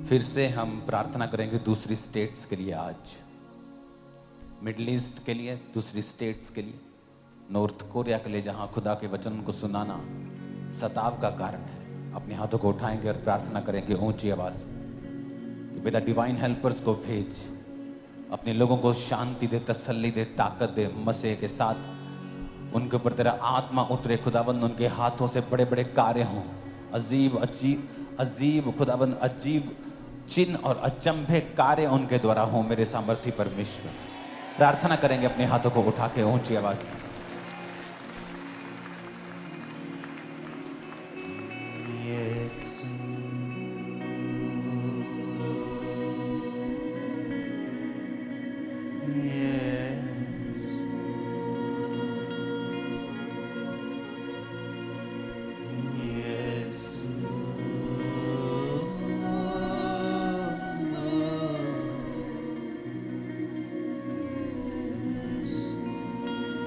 फिर से हम प्रार्थना करेंगे दूसरी स्टेट्स के लिए। आज मिडल ईस्ट के लिए, दूसरी स्टेट्स के लिए, नॉर्थ कोरिया के लिए, जहां खुदा के वचन को सुनाना सताव का कारण है। अपने हाथों को उठाएंगे और प्रार्थना करेंगे ऊंची आवाज में, विद डिवाइन हेल्पर्स को भेज, अपने लोगों को शांति दे, तसल्ली दे, ताकत दे। मसीह के साथ उनके ऊपर तेरा आत्मा उतरे खुदाबंद, उनके हाथों से बड़े बड़े कार्य हों, अजीब खुदाबंद, अजीब चिन्ह और अचंभे कार्य उनके द्वारा हों। मेरे सामर्थी परमेश्वर, प्रार्थना करेंगे अपने हाथों को उठा के ऊंची आवाज में।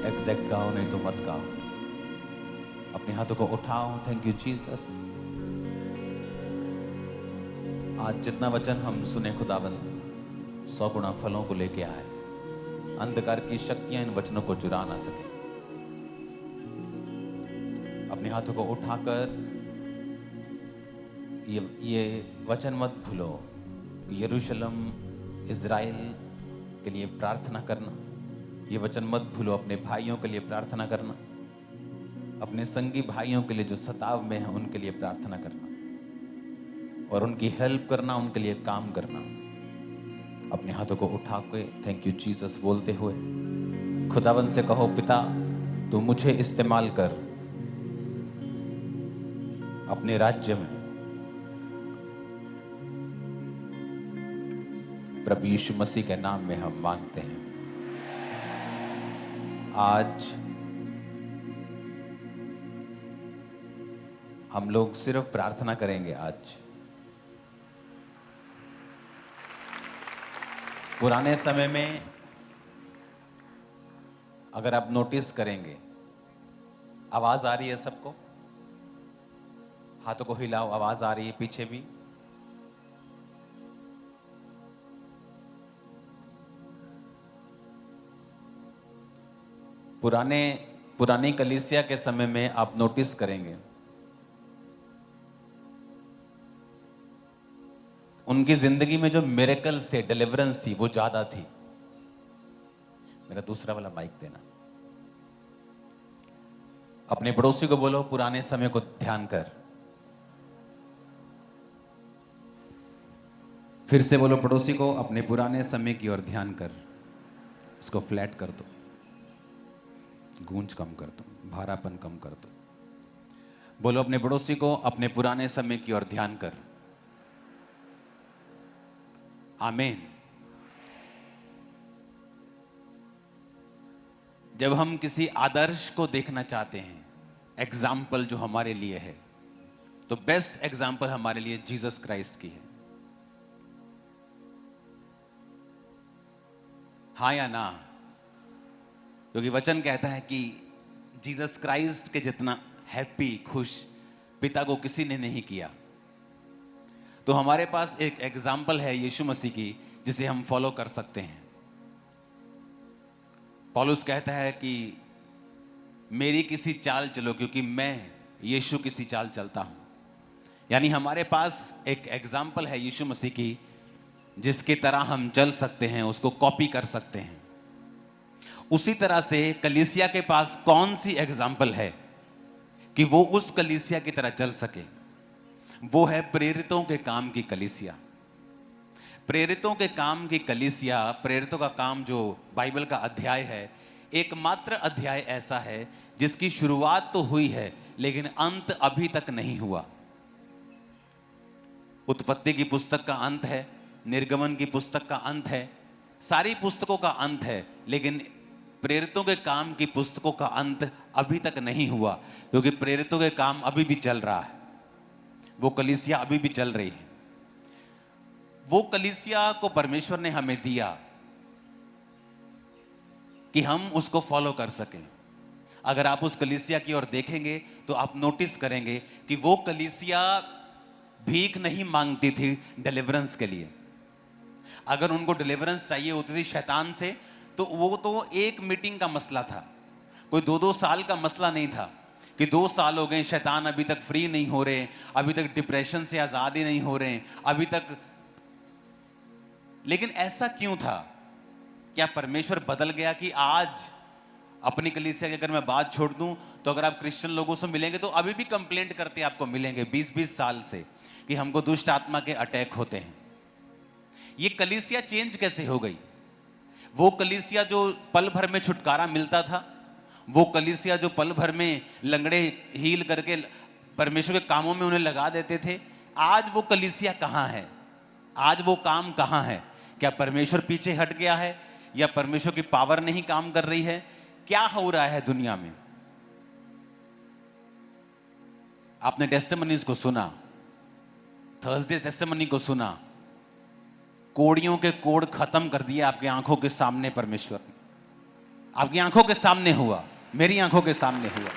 एग्जैक्ट गाओ, नहीं तो मत गाओ। अपने हाथों को उठाओ। Thank you Jesus. आज जितना वचन हम सुने खुदाबंद 100 गुना फलों को लेके आए। अंधकार की शक्तियां इन वचनों को चुरा ना सके। अपने हाथों को उठाकर ये वचन मत भूलो। यरूशलेम इज़राइल के लिए प्रार्थना करना, ये वचन मत भूलो। अपने भाइयों के लिए प्रार्थना करना, अपने संगी भाइयों के लिए जो सताव में है उनके लिए प्रार्थना करना और उनकी हेल्प करना, उनके लिए काम करना। अपने हाथों को उठा के थैंक यू जीसस बोलते हुए खुदावन से कहो, पिता तू मुझे इस्तेमाल कर अपने राज्य में। प्रभु यीशु मसीह के नाम में हम मांगते हैं। आज हम लोग सिर्फ प्रार्थना करेंगे। आज पुराने समय में अगर आप नोटिस करेंगे, आवाज आ रही है सबको? हाथों को हिलाओ, आवाज आ रही है पीछे भी? पुरानी कलीसिया के समय में आप नोटिस करेंगे, उनकी जिंदगी में जो मिरेकल्स थे, डिलीवरेंस थी, वो ज्यादा थी। मेरा दूसरा वाला माइक देना। अपने पड़ोसी को बोलो, पुराने समय को ध्यान कर। फिर से बोलो पड़ोसी को, अपने पुराने समय की ओर ध्यान कर। इसको फ्लैट कर दो, गूंज कम कर दो, भारापन कम कर दो। बोलो अपने पड़ोसी को, अपने पुराने समय की ओर ध्यान कर। आमीन। जब हम किसी आदर्श को देखना चाहते हैं, एग्जाम्पल जो हमारे लिए है, तो बेस्ट एग्जाम्पल हमारे लिए जीसस क्राइस्ट की है। हाँ या ना? क्योंकि वचन कहता है कि जीसस क्राइस्ट के जितना हैप्पी, खुश पिता को किसी ने नहीं किया। तो हमारे पास एक एग्जाम्पल है यीशु मसीह की, जिसे हम फॉलो कर सकते हैं। पौलुस कहता है कि मेरी किसी चाल चलो, क्योंकि मैं यीशु किसी चाल चलता हूं। यानी हमारे पास एक एग्जाम्पल है यीशु मसीह की, जिसकी तरह हम चल सकते हैं, उसको कॉपी कर सकते हैं। उसी तरह से कलीसिया के पास कौन सी एग्जाम्पल है कि वो उस कलीसिया की तरह चल सके? वो है प्रेरितों के काम की कलीसिया। प्रेरितों के काम की कलीसिया, प्रेरितों का काम जो बाइबल का अध्याय है, एकमात्र अध्याय ऐसा है जिसकी शुरुआत तो हुई है लेकिन अंत अभी तक नहीं हुआ। उत्पत्ति की पुस्तक का अंत है, निर्गमन की पुस्तक का अंत है, सारी पुस्तकों का अंत है, लेकिन प्रेरितों के काम की पुस्तकों का अंत अभी तक नहीं हुआ, क्योंकि प्रेरितों के काम अभी भी चल रहा है। वो कलीसिया अभी भी चल रही है। वो कलीसिया को परमेश्वर ने हमें दिया कि हम उसको फॉलो कर सकें। अगर आप उस कलीसिया की ओर देखेंगे तो आप नोटिस करेंगे कि वो कलीसिया भीख नहीं मांगती थी डिलीवरेंस के लिए। अगर उनको डिलीवरेंस चाहिए होती थी शैतान से, तो वो तो एक मीटिंग का मसला था, कोई 2-2 साल का मसला नहीं था कि 2 साल हो गए शैतान अभी तक फ्री नहीं हो रहे, अभी तक डिप्रेशन से आजाद ही नहीं हो रहे, अभी तक। लेकिन ऐसा क्यों था? क्या परमेश्वर बदल गया कि आज अपनी कलीसिया की अगर मैं बात छोड़ दूं तो अगर आप क्रिश्चियन लोगों से मिलेंगे तो अभी भी कंप्लेंट करते आपको मिलेंगे 20-20 साल से कि हमको दुष्ट आत्मा के अटैक होते हैं। ये कलीसिया चेंज कैसे हो गई? वो कलीसिया जो पल भर में छुटकारा मिलता था, वो कलीसिया जो पल भर में लंगड़े हील करके परमेश्वर के कामों में उन्हें लगा देते थे, आज वो कलीसिया कहां है? आज वो काम कहां है? क्या परमेश्वर पीछे हट गया है या परमेश्वर की पावर नहीं काम कर रही है? क्या हो रहा है दुनिया में? आपने टेस्टिमनीज को सुना, थर्सडे टेस्टिमनी को सुना, कोड़ियों के कोड़ खत्म कर दिए आपकी आंखों के सामने। परमेश्वर आपकी आंखों के सामने हुआ, मेरी आंखों के सामने हुआ।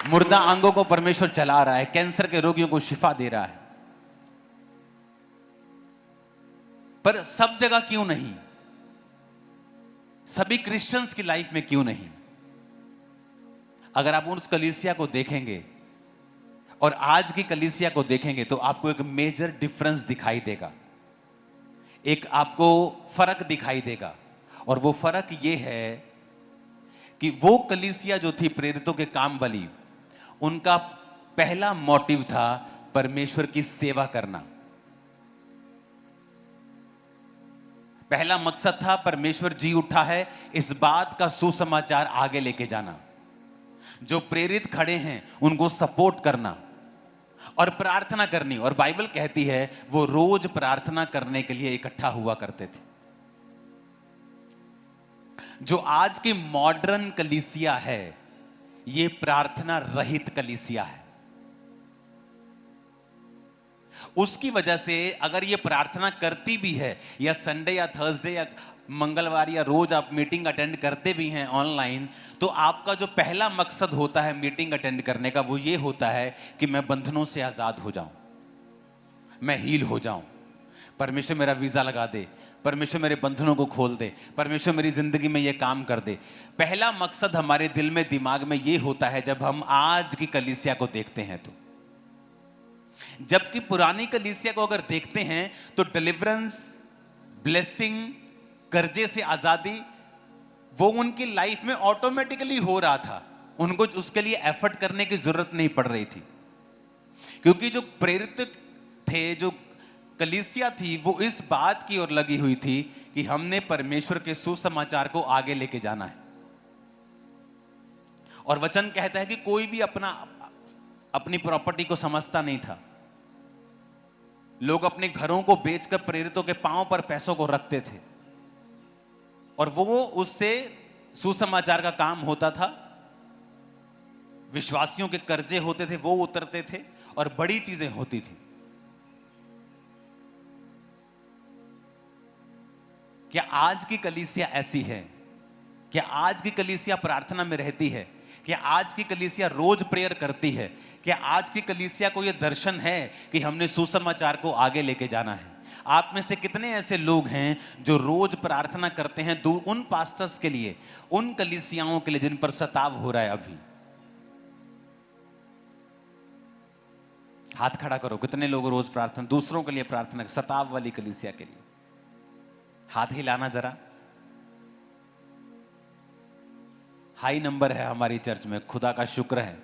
मुर्दा अंगों को परमेश्वर चला रहा है, कैंसर के रोगियों को शिफा दे रहा है। पर सब जगह क्यों नहीं? सभी क्रिश्चियंस की लाइफ में क्यों नहीं? अगर आप उस कलीसिया को देखेंगे और आज की कलीसिया को देखेंगे तो आपको एक मेजर डिफरेंस दिखाई देगा, एक आपको फर्क दिखाई देगा। और वो फर्क ये है कि वो कलीसिया जो थी प्रेरितों के काम वाली, उनका पहला मोटिव था परमेश्वर की सेवा करना। पहला मकसद था परमेश्वर जी उठा है, इस बात का सुसमाचार आगे लेके जाना। जो प्रेरित खड़े हैं उनको सपोर्ट करना और प्रार्थना करनी। और बाइबल कहती है वो रोज प्रार्थना करने के लिए इकट्ठा हुआ करते थे। जो आज की मॉडर्न कलीसिया है, ये प्रार्थना रहित कलीसिया है। उसकी वजह से अगर ये प्रार्थना करती भी है या संडे या थर्सडे या मंगलवार या रोज आप मीटिंग अटेंड करते भी हैं ऑनलाइन, तो आपका जो पहला मकसद होता है मीटिंग अटेंड करने का, वो ये होता है कि मैं बंधनों से आजाद हो जाऊं, मैं हील हो जाऊं, परमेश्वर मेरा वीजा लगा दे, परमेश्वर मेरे बंधनों को खोल दे, परमेश्वर मेरी जिंदगी में ये काम कर दे। पहला मकसद हमारे दिल में दिमाग में ये होता है जब हम आज की कलीसिया को देखते हैं। तो जबकि पुरानी कलीसिया को अगर देखते हैं तो डिलीवरेंस, ब्लेसिंग, कर्जे से आजादी, वो उनकी लाइफ में ऑटोमेटिकली हो रहा था। उनको उसके लिए एफर्ट करने की जरूरत नहीं पड़ रही थी, क्योंकि जो प्रेरित थे, जो कलीसिया थी, वो इस बात की ओर लगी हुई थी कि हमने परमेश्वर के सुसमाचार को आगे लेके जाना है। और वचन कहता है कि कोई भी अपनी प्रॉपर्टी को समझता नहीं था। लोग अपने घरों को बेचकर प्रेरितों के पांव पर पैसों को रखते थे और वो उससे सुसमाचार का काम होता था। विश्वासियों के कर्जे होते थे, वो उतरते थे और बड़ी चीजें होती थी। क्या आज की कलीसिया ऐसी है? क्या आज की कलीसिया प्रार्थना में रहती है? क्या आज की कलीसिया रोज प्रेयर करती है? क्या आज की कलीसिया को यह दर्शन है कि हमने सुसमाचार को आगे लेके जाना है? आप में से कितने ऐसे लोग हैं जो रोज प्रार्थना करते हैं उन पास्टर्स के लिए, उन कलीसियाओं के लिए जिन पर सताव हो रहा है? अभी हाथ खड़ा करो, कितने लोग रोज प्रार्थना, दूसरों के लिए प्रार्थना, सताव वाली कलीसिया के लिए? हाथ हिलाना जरा। हाई नंबर है हमारी चर्च में, खुदा का शुक्र है।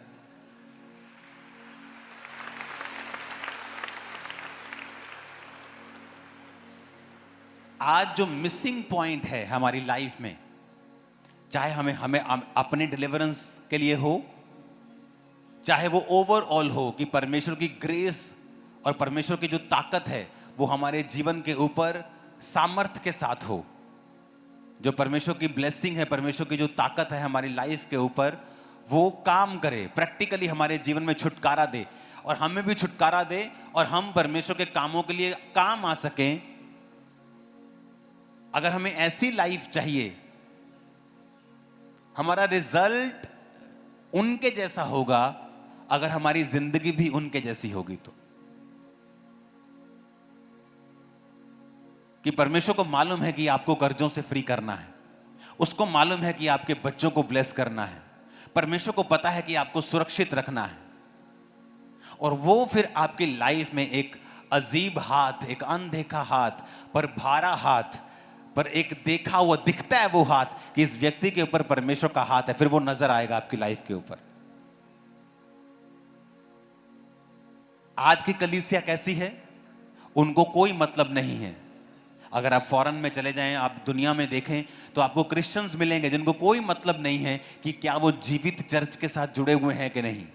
आज जो मिसिंग पॉइंट है हमारी लाइफ में, चाहे हमें अपने डिलीवरेंस के लिए हो, चाहे वो ओवरऑल हो कि परमेश्वर की ग्रेस और परमेश्वर की जो ताकत है वो हमारे जीवन के ऊपर सामर्थ्य के साथ हो, जो परमेश्वर की ब्लेसिंग है, परमेश्वर की जो ताकत है हमारी लाइफ के ऊपर, वो काम करे, प्रैक्टिकली हमारे जीवन में छुटकारा दे और हमें भी छुटकारा दे और हम परमेश्वर के कामों के लिए काम आ सकें। अगर हमें ऐसी लाइफ चाहिए, हमारा रिजल्ट उनके जैसा होगा अगर हमारी जिंदगी भी उनके जैसी होगी तो। कि परमेश्वर को मालूम है कि आपको कर्जों से फ्री करना है, उसको मालूम है कि आपके बच्चों को ब्लेस करना है, परमेश्वर को पता है कि आपको सुरक्षित रखना है, और वो फिर आपकी लाइफ में एक अजीब हाथ, एक अनदेखा हाथ पर भारा हाथ पर एक देखा हुआ दिखता है वो हाथ कि इस व्यक्ति के ऊपर परमेश्वर का हाथ है, फिर वो नजर आएगा आपकी लाइफ के ऊपर। आज की कलीसिया कैसी है? उनको कोई मतलब नहीं है। अगर आप फॉरेन में चले जाएं, आप दुनिया में देखें तो आपको क्रिश्चियंस मिलेंगे जिनको कोई मतलब नहीं है कि क्या वो जीवित चर्च के साथ जुड़े हुए हैं कि नहीं।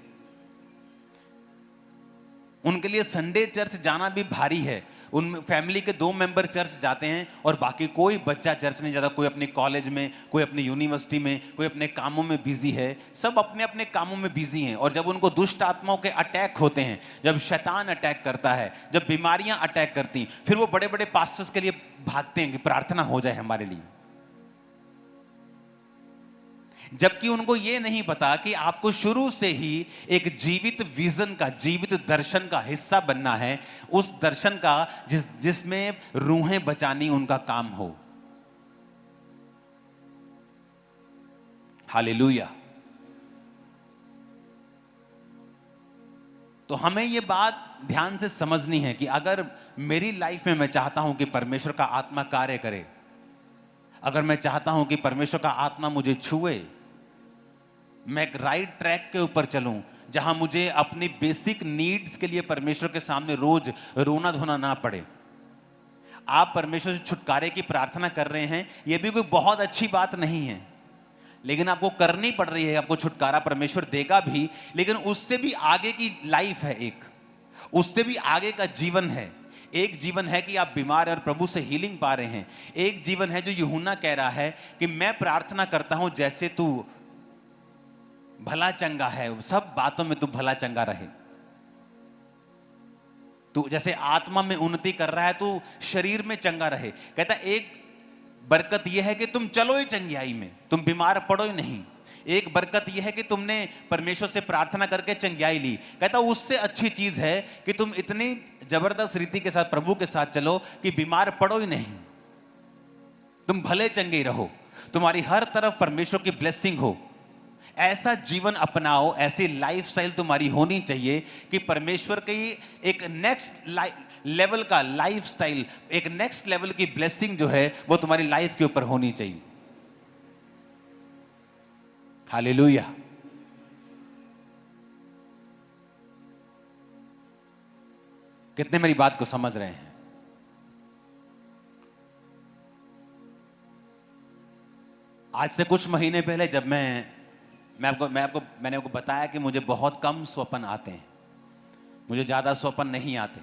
उनके लिए संडे चर्च जाना भी भारी है। उन फैमिली के 2 मेंबर चर्च जाते हैं और बाकी कोई बच्चा चर्च नहीं जाता। कोई अपने कॉलेज में, कोई अपनी यूनिवर्सिटी में, कोई अपने कामों में बिजी है। सब अपने अपने कामों में बिजी हैं। और जब उनको दुष्ट आत्माओं के अटैक होते हैं, जब शैतान अटैक करता है, जब बीमारियां अटैक करती, फिर वो बड़े बड़े पास्टर्स के लिए भागते हैं कि प्रार्थना हो जाए हमारे लिए। जबकि उनको ये नहीं पता कि आपको शुरू से ही एक जीवित विजन का, जीवित दर्शन का हिस्सा बनना है, उस दर्शन का जिसमें रूहें बचानी उनका काम हो। हालेलुया। तो हमें ये बात ध्यान से समझनी है कि अगर मेरी लाइफ में मैं चाहता हूं कि परमेश्वर का आत्मा कार्य करे, अगर मैं चाहता हूं कि परमेश्वर का आत्मा मुझे छुए, मैं एक राइट ट्रैक के ऊपर चलूं जहां मुझे अपनी बेसिक नीड्स के लिए परमेश्वर के सामने रोज रोना धोना ना पड़े। आप परमेश्वर से छुटकारे की प्रार्थना कर रहे हैं, यह भी कोई बहुत अच्छी बात नहीं है, लेकिन आपको करनी पड़ रही है। आपको छुटकारा परमेश्वर देगा भी, लेकिन उससे भी आगे की लाइफ है, एक उससे भी आगे का जीवन है। एक जीवन है कि आप बीमार और प्रभु से हीलिंग पा रहे हैं। एक जीवन है जो यूहन्ना कह रहा है कि मैं प्रार्थना करता हूं जैसे तू भला चंगा है, सब बातों में तू भला चंगा रहे। तू जैसे आत्मा में उन्नति कर रहा है, तू शरीर में चंगा रहे। कहता एक बरकत यह है कि तुम चलो ही चंगियाई में, तुम बीमार पड़ो ही नहीं। एक बरकत यह है कि तुमने परमेश्वर से प्रार्थना करके चंगियाई ली। कहता उससे अच्छी चीज है कि तुम इतनी जबरदस्त रीति के साथ प्रभु के साथ चलो कि बीमार पड़ो ही नहीं, तुम भले चंगे रहो, तुम्हारी हर तरफ परमेश्वर की ब्लेसिंग हो। ऐसा जीवन अपनाओ, ऐसी लाइफस्टाइल तुम्हारी होनी चाहिए कि परमेश्वर की एक नेक्स्ट लेवल का लाइफस्टाइल, एक नेक्स्ट लेवल की ब्लेसिंग जो है वो तुम्हारी लाइफ के ऊपर होनी चाहिए। हालेलुया। कितने मेरी बात को समझ रहे हैं? आज से कुछ महीने पहले जब मैंने आपको बताया कि मुझे बहुत कम स्वप्न आते हैं, मुझे ज़्यादा स्वप्न नहीं आते,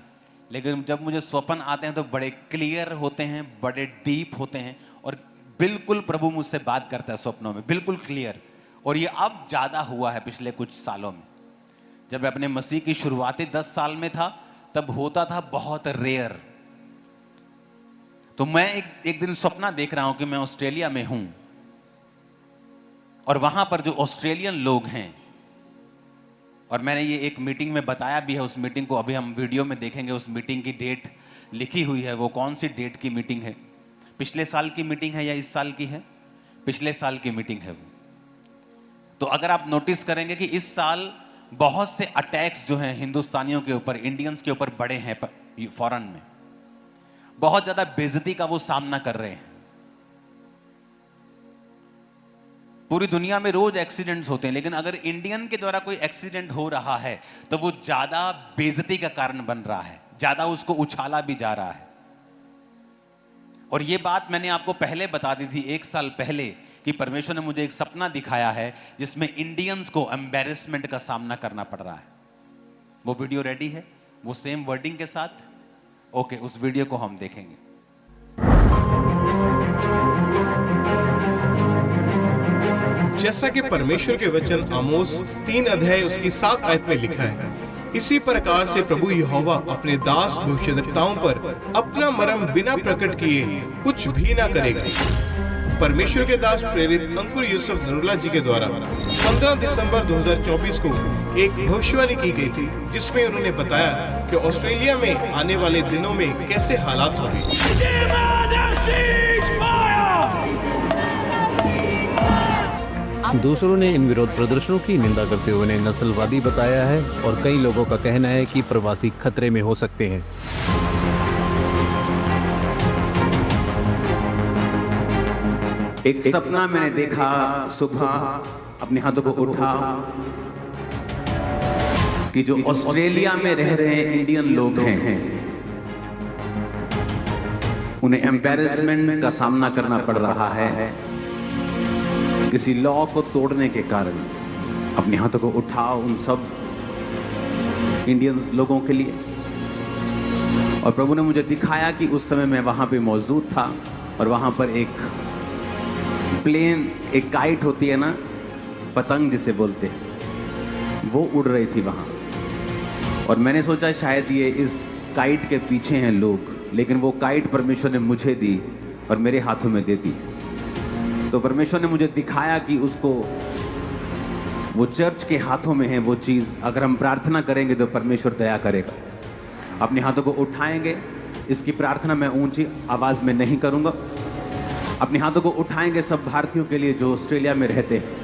लेकिन जब मुझे स्वप्न आते हैं तो बड़े क्लियर होते हैं, बड़े डीप होते हैं, और बिल्कुल प्रभु मुझसे बात करता है स्वप्नों में, बिल्कुल क्लियर। और ये अब ज़्यादा हुआ है पिछले कुछ सालों में। जब मैं अपने मसीह की शुरुआती 10 साल में था तब होता था बहुत रेयर। तो मैं एक दिन सपना देख रहा हूं कि मैं ऑस्ट्रेलिया में हूं और वहां पर जो ऑस्ट्रेलियन लोग हैं, और मैंने ये एक मीटिंग में बताया भी है, उस मीटिंग को अभी हम वीडियो में देखेंगे। उस मीटिंग की डेट लिखी हुई है, वो कौन सी डेट की मीटिंग है, पिछले साल की मीटिंग है या इस साल की है? पिछले साल की मीटिंग है वो। तो अगर आप नोटिस करेंगे कि इस साल बहुत से अटैक्स जो हैं हिंदुस्तानियों के ऊपर, इंडियंस के ऊपर बढ़े हैं। फॉरेन में बहुत ज्यादा बेइज्जती का वो सामना कर रहे हैं। पूरी दुनिया में रोज एक्सीडेंट्स होते हैं, लेकिन अगर इंडियन के द्वारा कोई एक्सीडेंट हो रहा है तो वो ज्यादा बेइज्जती का कारण बन रहा है, ज्यादा उसको उछाला भी जा रहा है। और ये बात मैंने आपको पहले बता दी थी, 1 साल पहले, कि परमेश्वर ने मुझे एक सपना दिखाया है जिसमें इंडियंस को एम्बैरेसमेंट का सामना करना पड़ रहा है। वो वीडियो रेडी है, वो सेम वर्डिंग के साथ। ओके, उस वीडियो को हम देखेंगे। जैसा कि परमेश्वर के वचन आमोस 3 अध्याय उसकी 7 आयत में लिखा है, इसी प्रकार से प्रभु यहोवा अपने दास भविष्यद्वक्ताओं पर अपना मर्म बिना प्रकट किए कुछ भी ना करेगा। परमेश्वर के दास प्रेरित अंकुर यूसुफ नरूला जी के द्वारा 15 दिसंबर 2024 को एक भविष्यवाणी की गई थी, जिसमें उन्होंने बताया कि ऑस्ट्रेलिया में आने वाले दिनों में कैसे हालात होंगे। दूसरों ने इन विरोध प्रदर्शनों की निंदा करते हुए उन्हें नस्लवादी बताया है और कई लोगों का कहना है कि प्रवासी खतरे में हो सकते हैं। एक सपना मैंने देखा, सुबह अपने हाथों को उठा कि जो ऑस्ट्रेलिया में रह रहे इंडियन लोग हैं उन्हें एम्बैरेसमेंट का सामना करना पड़ रहा है किसी लॉ को तोड़ने के कारण। अपने हाथों को उठाओ उन सब इंडियंस लोगों के लिए। और प्रभु ने मुझे दिखाया कि उस समय मैं वहां पे मौजूद था और वहां पर एक प्लेन, एक काइट होती है ना, पतंग जिसे बोलते हैं, वो उड़ रही थी वहां। और मैंने सोचा शायद ये इस काइट के पीछे हैं लोग, लेकिन वो काइट परमेश्वर ने मुझे दी और मेरे हाथों में दे दी। तो परमेश्वर ने मुझे दिखाया कि उसको, वो चर्च के हाथों में है वो चीज़। अगर हम प्रार्थना करेंगे तो परमेश्वर दया करेगा। अपने हाथों को उठाएंगे, इसकी प्रार्थना मैं ऊंची आवाज़ में नहीं करूंगा। अपने हाथों को उठाएंगे सब भारतीयों के लिए जो ऑस्ट्रेलिया में रहते हैं।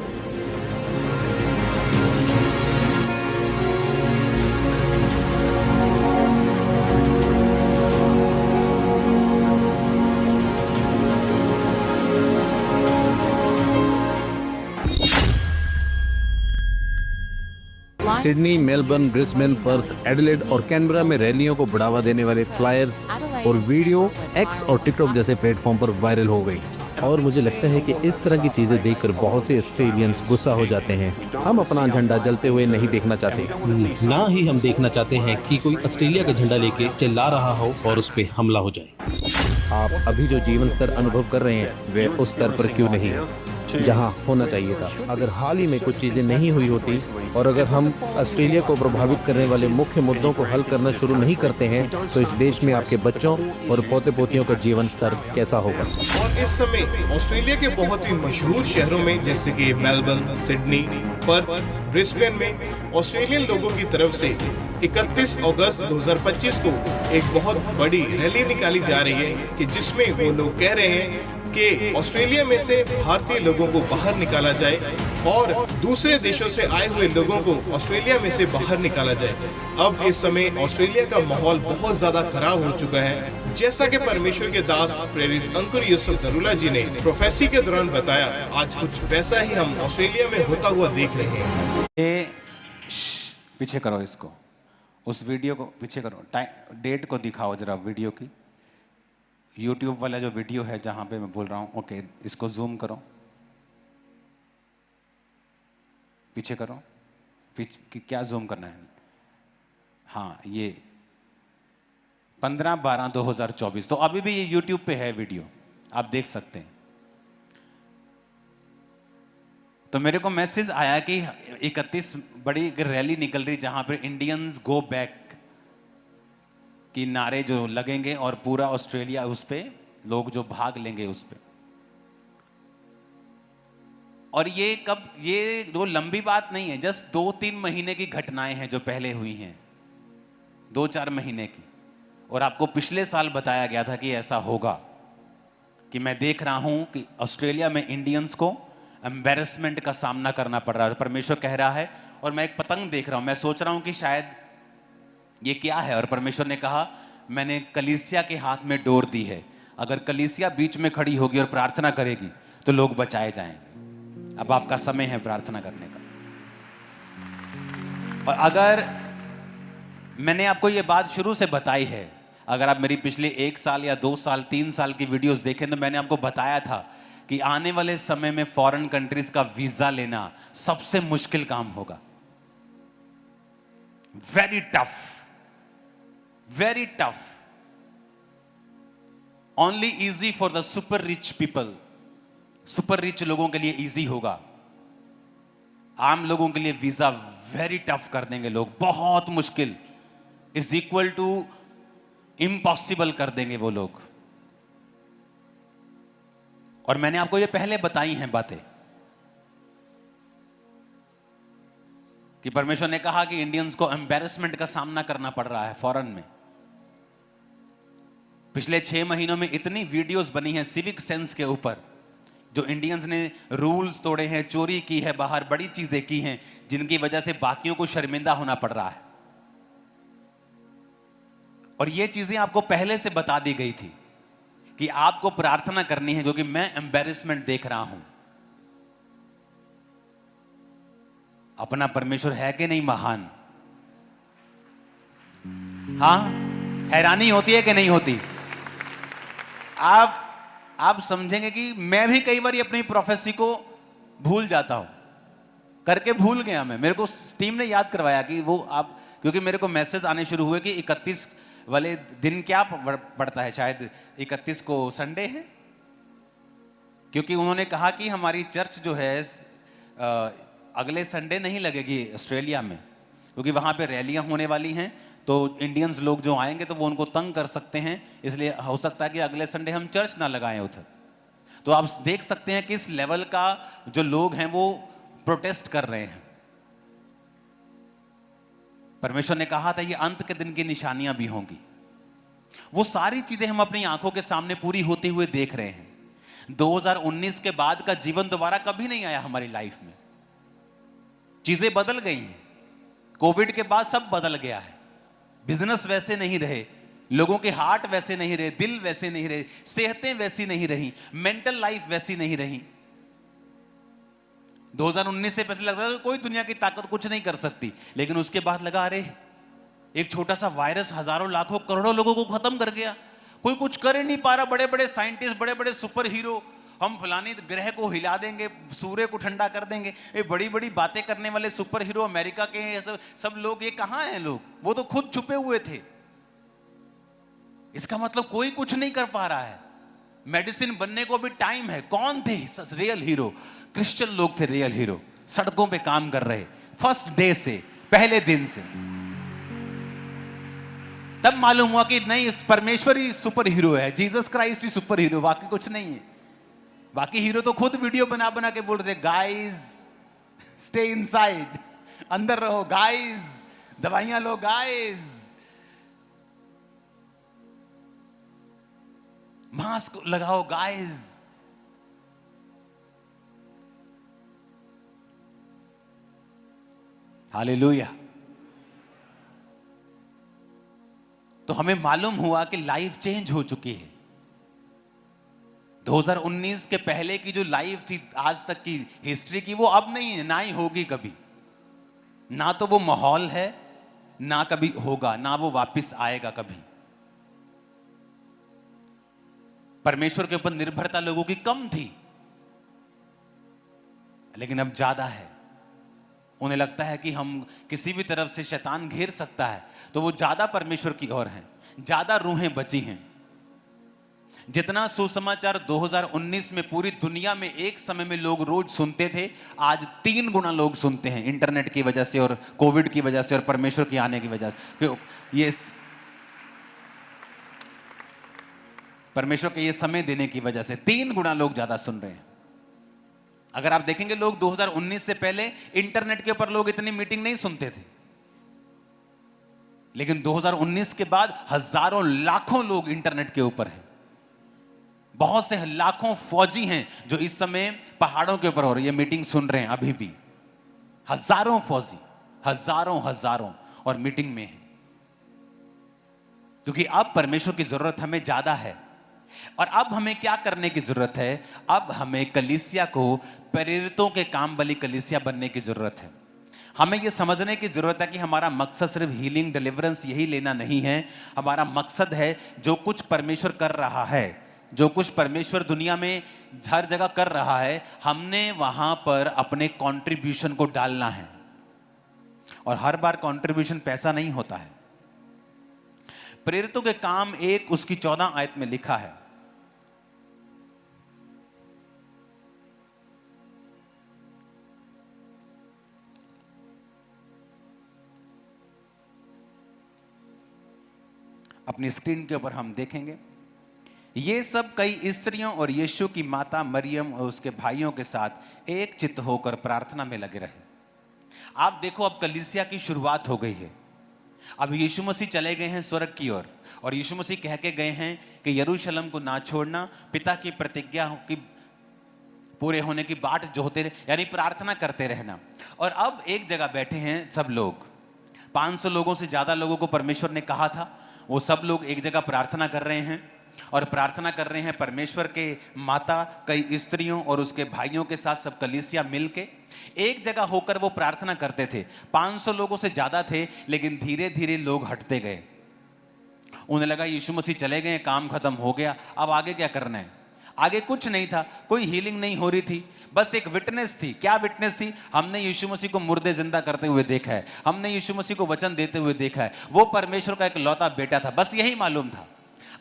Sydney, Melbourne, Brisbane, Perth, Adelaide और कैनबरा में रैलियों को बढ़ावा देने वाले फ्लायर्स और वीडियो एक्स और टिकटॉक जैसे प्लेटफॉर्म पर वायरल हो गई। और मुझे लगता है कि इस तरह की चीजें देखकर बहुत से ऑस्ट्रेलियंस गुस्सा हो जाते हैं। हम अपना झंडा जलते हुए नहीं देखना चाहते। ना ही हम देखना चाहते हैं कि कोई ऑस्ट्रेलिया का झंडा लेके चिल्ला रहा हो और उस पे हमला हो जाए। आप अभी जो जीवन स्तर अनुभव कर रहे हैं वे उस स्तर पर क्यों नहीं है जहां होना चाहिए था। अगर हाल ही में कुछ चीजें नहीं हुई होती और अगर हम ऑस्ट्रेलिया को प्रभावित करने वाले मुख्य मुद्दों को हल करना शुरू नहीं करते हैं तो इस देश में आपके बच्चों और पोते पोतियों का जीवन स्तर कैसा होगा। और इस समय ऑस्ट्रेलिया के बहुत ही मशहूर शहरों में जैसे कि मेलबर्न, सिडनी, पर्थ, ब्रिस्बेन में ऑस्ट्रेलियन लोगों की तरफ से 31 अगस्त 2025 को एक बहुत बड़ी रैली निकाली जा रही है कि जिसमें वो लोग कह रहे हैं कि ऑस्ट्रेलिया में से भारतीय लोगों को बाहर निकाला जाए और दूसरे देशों से आए हुए लोगों को ऑस्ट्रेलिया में से बाहर निकाला जाए। अब इस समय ऑस्ट्रेलिया का माहौल बहुत ज्यादा खराब हो चुका है। जैसा कि परमेश्वर के दास प्रेरित अंकुर यूसुफ नरूला जी ने प्रोफेसी के दौरान बताया, आज कुछ वैसा ही हम ऑस्ट्रेलिया में होता हुआ देख रहे हैं। पीछे करो इसको, उस वीडियो को पीछे करो, डेट को दिखाओ जरा वीडियो की। YouTube वाला जो वीडियो है जहां पे मैं बोल रहा हूं, ओके, इसको जूम करो, पीछे करो, पीछे क्या जूम करना है? हाँ, ये 15/12/2024। तो अभी भी ये YouTube पे है वीडियो, आप देख सकते हैं। तो मेरे को मैसेज आया कि 31 बड़ी रैली निकल रही जहां पर इंडियंस गो बैक कि नारे जो लगेंगे और पूरा ऑस्ट्रेलिया उस पे लोग जो भाग लेंगे उस पे। और ये कब, ये वो लंबी बात नहीं है, जस्ट 2-3 महीने की घटनाएं हैं जो पहले हुई हैं, 2-4 महीने की। और आपको पिछले साल बताया गया था कि ऐसा होगा, कि मैं देख रहा हूं कि ऑस्ट्रेलिया में इंडियंस को एम्बैरेसमेंट का सामना करना पड़ रहा है। परमेश्वर कह रहा है, और मैं एक पतंग देख रहा हूं, मैं सोच रहा हूं कि शायद ये क्या है। और परमेश्वर ने कहा, मैंने कलीसिया के हाथ में डोर दी है, अगर कलीसिया बीच में खड़ी होगी और प्रार्थना करेगी तो लोग बचाए जाएंगे। अब आपका समय है प्रार्थना करने का। और अगर मैंने आपको ये बात शुरू से बताई है, अगर आप मेरी पिछले 1 साल या 2 साल 3 साल की वीडियोस देखें तो मैंने आपको बताया था कि आने वाले समय में फॉरेन कंट्रीज का वीजा लेना सबसे मुश्किल काम होगा। Very tough, very tough, only easy for the super rich people। Super rich लोगों के लिए इजी होगा, आम लोगों के लिए वीजा वेरी टफ कर देंगे लोग, बहुत मुश्किल, इज इक्वल टू इम्पॉसिबल कर देंगे वो लोग। और मैंने आपको ये पहले बताई हैं बातें कि परमेश्वर ने कहा कि इंडियंस को एम्बैरेसमेंट का सामना करना पड़ रहा है फॉरेन में। पिछले 6 महीनों में इतनी वीडियोस बनी हैं सिविक सेंस के ऊपर, जो इंडियंस ने रूल्स तोड़े हैं, चोरी की है, बाहर बड़ी चीजें की हैं, जिनकी वजह से बाकियों को शर्मिंदा होना पड़ रहा है। और ये चीजें आपको पहले से बता दी गई थी कि आपको प्रार्थना करनी है, क्योंकि मैं एम्बैरेसमेंट देख रहा हूं। अपना परमेश्वर है कि नहीं महान? हां, हैरानी होती है कि नहीं होती? आप समझेंगे कि मैं भी कई बार अपनी प्रोफेसी को भूल जाता हूं, करके भूल गया मैं। मेरे को टीम ने याद करवाया कि वो आप, क्योंकि मेरे को मैसेज आने शुरू हुए कि 31 वाले दिन क्या पड़ता है, शायद 31 को संडे है, क्योंकि उन्होंने कहा कि हमारी चर्च जो है अगले संडे नहीं लगेगी ऑस्ट्रेलिया में, क्योंकि वहां पे रैलियां होने वाली हैं, तो इंडियंस लोग जो आएंगे तो वो उनको तंग कर सकते हैं, इसलिए हो सकता है कि अगले संडे हम चर्च ना लगाएं उधर। तो आप देख सकते हैं किस लेवल का जो लोग हैं वो प्रोटेस्ट कर रहे हैं। परमेश्वर ने कहा था ये अंत के दिन की निशानियां भी होंगी। वो सारी चीजें हम अपनी आंखों के सामने पूरी होते हुए देख रहे हैं। 2019 के बाद का जीवन दोबारा कभी नहीं आया हमारी लाइफ में। चीजें बदल गई हैं। कोविड के बाद सब बदल गया है। बिजनेस वैसे नहीं रहे, लोगों के हार्ट वैसे नहीं रहे, दिल वैसे नहीं रहे, सेहतें वैसी नहीं रही, मेंटल लाइफ वैसी नहीं रही। 2019 से पहले लगता था कोई दुनिया की ताकत कुछ नहीं कर सकती, लेकिन उसके बाद लगा अरे एक छोटा सा वायरस हजारों लाखों करोड़ों लोगों को खत्म कर गया, कोई कुछ कर ही नहीं पा रहा। बड़े बड़े साइंटिस्ट, बड़े बड़े सुपर हीरो, हम फलानी ग्रह को हिला देंगे, सूर्य को ठंडा कर देंगे, ये बड़ी बड़ी बातें करने वाले सुपर हीरो अमेरिका के सब लोग, ये कहां हैं लोग? वो तो खुद छुपे हुए थे। इसका मतलब कोई कुछ नहीं कर पा रहा है। मेडिसिन बनने को भी टाइम है। कौन थे रियल हीरो? क्रिश्चियन लोग थे रियल हीरो, सड़कों पे काम कर रहे फर्स्ट डे से, पहले दिन से। तब मालूम हुआ कि नहीं, परमेश्वर ही सुपर हीरो है, जीसस क्राइस्ट ही सुपर हीरो, बाकी कुछ नहीं है। बाकी हीरो तो खुद वीडियो बना बना के बोल रहे थे गाइस स्टे इनसाइड, अंदर रहो गाइस, दवाइयां लो गाइस, मास्क लगाओ गाइस। हालेलुया। तो हमें मालूम हुआ कि लाइफ चेंज हो चुकी है। 2019 के पहले की जो लाइफ थी आज तक की हिस्ट्री की, वो अब नहीं है, ना ही होगी कभी। ना तो वो माहौल है, ना कभी होगा, ना वो वापस आएगा कभी। परमेश्वर के ऊपर निर्भरता लोगों की कम थी, लेकिन अब ज्यादा है। उन्हें लगता है कि हम किसी भी तरफ से शैतान घेर सकता है, तो वो ज्यादा परमेश्वर की ओर हैं, ज्यादा रूहें बची हैं। जितना सुसमाचार 2019 में पूरी दुनिया में एक समय में लोग रोज सुनते थे, आज 3 गुना लोग सुनते हैं, इंटरनेट की वजह से और कोविड की वजह से और परमेश्वर के आने की वजह से। ये परमेश्वर के ये समय देने की वजह से 3 गुना लोग ज्यादा सुन रहे हैं। अगर आप देखेंगे, लोग 2019 से पहले इंटरनेट के ऊपर लोग इतनी मीटिंग नहीं सुनते थे, लेकिन 2019 के बाद हजारों लाखों लोग इंटरनेट के ऊपर हैं। बहुत से लाखों फौजी हैं जो इस समय पहाड़ों के ऊपर हो रही है मीटिंग सुन रहे हैं। अभी भी हजारों फौजी, हजारों और मीटिंग में हैं, क्योंकि अब परमेश्वर की जरूरत हमें ज्यादा है। और अब हमें क्या करने की जरूरत है? अब हमें कलीसिया को प्रेरितों के काम वाली कलीसिया बनने की जरूरत है। हमें यह समझने की जरूरत है कि हमारा मकसद सिर्फ हीलिंग, डिलीवरेंस यही लेना नहीं है। हमारा मकसद है जो कुछ परमेश्वर कर रहा है, जो कुछ परमेश्वर दुनिया में हर जगह कर रहा है, हमने वहां पर अपने कंट्रीब्यूशन को डालना है। और हर बार कंट्रीब्यूशन पैसा नहीं होता है। प्रेरितों के काम 1 उसकी 14 आयत में लिखा है, अपनी स्क्रीन के ऊपर हम देखेंगे ये सब कई स्त्रियों और यीशु की माता मरियम और उसके भाइयों के साथ एक चित्त होकर प्रार्थना में लगे रहे। आप देखो, अब कलीसिया की शुरुआत हो गई है। अब यीशु मसीह चले गए हैं स्वर्ग की ओर, और यीशु मसीह कह के गए हैं कि यरूशलेम को ना छोड़ना, पिता की प्रतिज्ञा की पूरे होने की बाट जोहते रहे, यानी प्रार्थना करते रहना। और अब एक जगह बैठे हैं सब लोग, 500 लोगों से ज्यादा लोगों को परमेश्वर ने कहा था, वो सब लोग एक जगह प्रार्थना कर रहे हैं। और प्रार्थना कर रहे हैं परमेश्वर के माता, कई स्त्रियों और उसके भाइयों के साथ सब कलीसिया मिलके एक जगह होकर वो प्रार्थना करते थे। 500 लोगों से ज्यादा थे, लेकिन धीरे धीरे लोग हटते गए। उन्हें लगा यीशु मसीह चले गए, काम खत्म हो गया, अब आगे क्या करना है। आगे कुछ नहीं था, कोई हीलिंग नहीं हो रही थी, बस एक विटनेस थी। क्या विटनेस थी? हमने यीशु मसीह को मुर्दे जिंदा करते हुए देखा है, हमने यीशु मसीह को वचन देते हुए देखा है, वो परमेश्वर का इकलौता बेटा था, बस यही मालूम था।